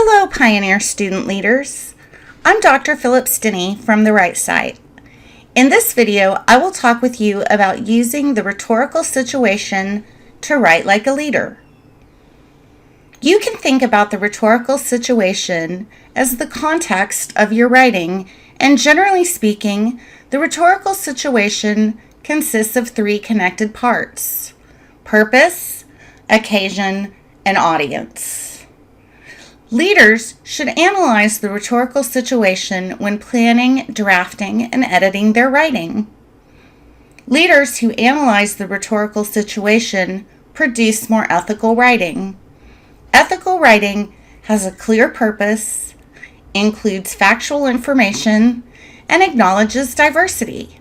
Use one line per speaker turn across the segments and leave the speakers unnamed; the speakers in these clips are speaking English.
Hello, Pioneer student leaders. I'm Dr. Phillips-Denny from the Right Side. In this video, I will talk with you about using the rhetorical situation to write like a leader. You can think about the rhetorical situation as the context of your writing, and generally speaking, the rhetorical situation consists of three connected parts: purpose, occasion, and audience. Leaders should analyze the rhetorical situation when planning, drafting, and editing their writing. Leaders who analyze the rhetorical situation produce more ethical writing. Ethical writing has a clear purpose, includes factual information, and acknowledges diversity.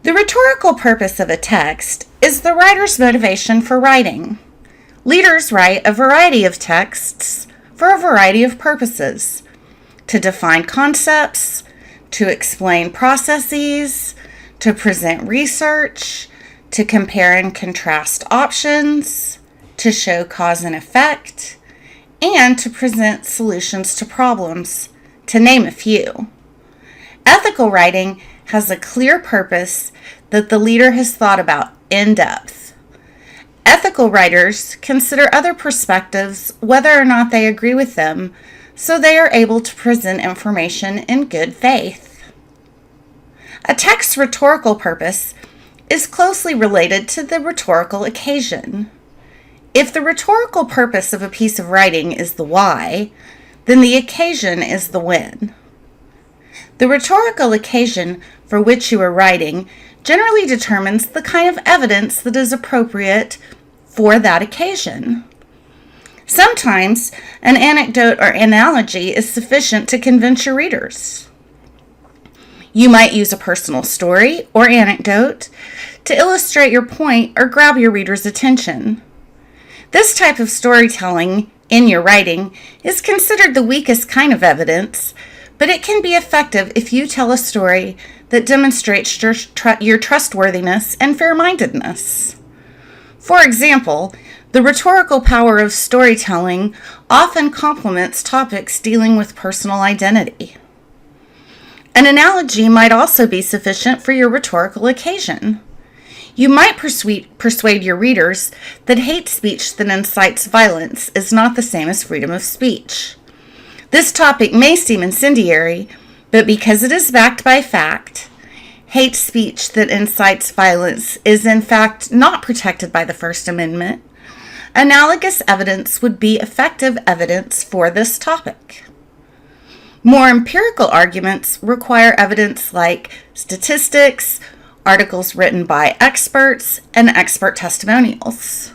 The rhetorical purpose of a text is the writer's motivation for writing. Leaders write a variety of texts for a variety of purposes: to define concepts, to explain processes, to present research, to compare and contrast options, to show cause and effect, and to present solutions to problems, to name a few. Ethical writing has a clear purpose that the leader has thought about in depth. Ethical writers consider other perspectives whether or not they agree with them, so they are able to present information in good faith. A text's rhetorical purpose is closely related to the rhetorical occasion. If the rhetorical purpose of a piece of writing is the why, then the occasion is the when. The rhetorical occasion for which you are writing generally determines the kind of evidence that is appropriate for that occasion. Sometimes an anecdote or analogy is sufficient to convince your readers. You might use a personal story or anecdote to illustrate your point or grab your reader's attention. This type of storytelling in your writing is considered the weakest kind of evidence, but it can be effective if you tell a story that demonstrates your trustworthiness and fair-mindedness. For example, the rhetorical power of storytelling often complements topics dealing with personal identity. An analogy might also be sufficient for your rhetorical occasion. You might persuade your readers that hate speech that incites violence is not the same as freedom of speech. This topic may seem incendiary, but because it is backed by fact, hate speech that incites violence is in fact not protected by the First Amendment. Analogous evidence would be effective evidence for this topic. More empirical arguments require evidence like statistics, articles written by experts, and expert testimonials.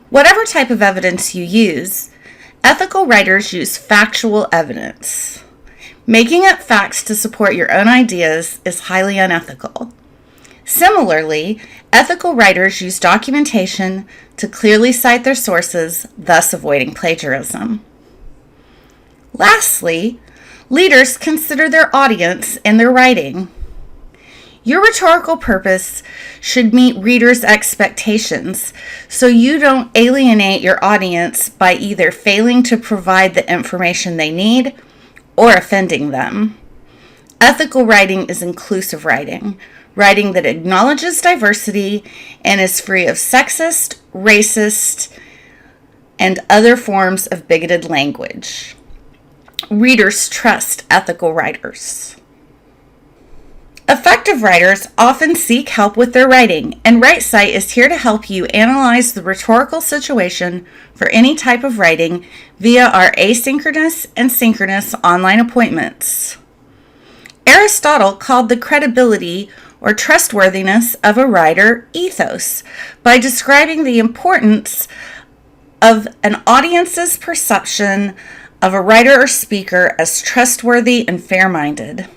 Whatever type of evidence you use, ethical writers use factual evidence. Making up facts to support your own ideas is highly unethical. Similarly, ethical writers use documentation to clearly cite their sources, thus avoiding plagiarism. Lastly, leaders consider their audience in their writing. Your rhetorical purpose should meet readers' expectations, so you don't alienate your audience by either failing to provide the information they need or offending them. Ethical writing is inclusive writing, writing that acknowledges diversity and is free of sexist, racist, and other forms of bigoted language. Readers trust ethical writers. Effective writers often seek help with their writing, and RightSite is here to help you analyze the rhetorical situation for any type of writing via our asynchronous and synchronous online appointments. Aristotle called the credibility or trustworthiness of a writer ethos by describing the importance of an audience's perception of a writer or speaker as trustworthy and fair-minded.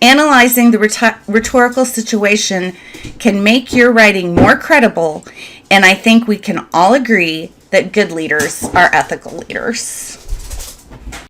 Analyzing the rhetorical situation can make your writing more credible, and I think we can all agree that good leaders are ethical leaders.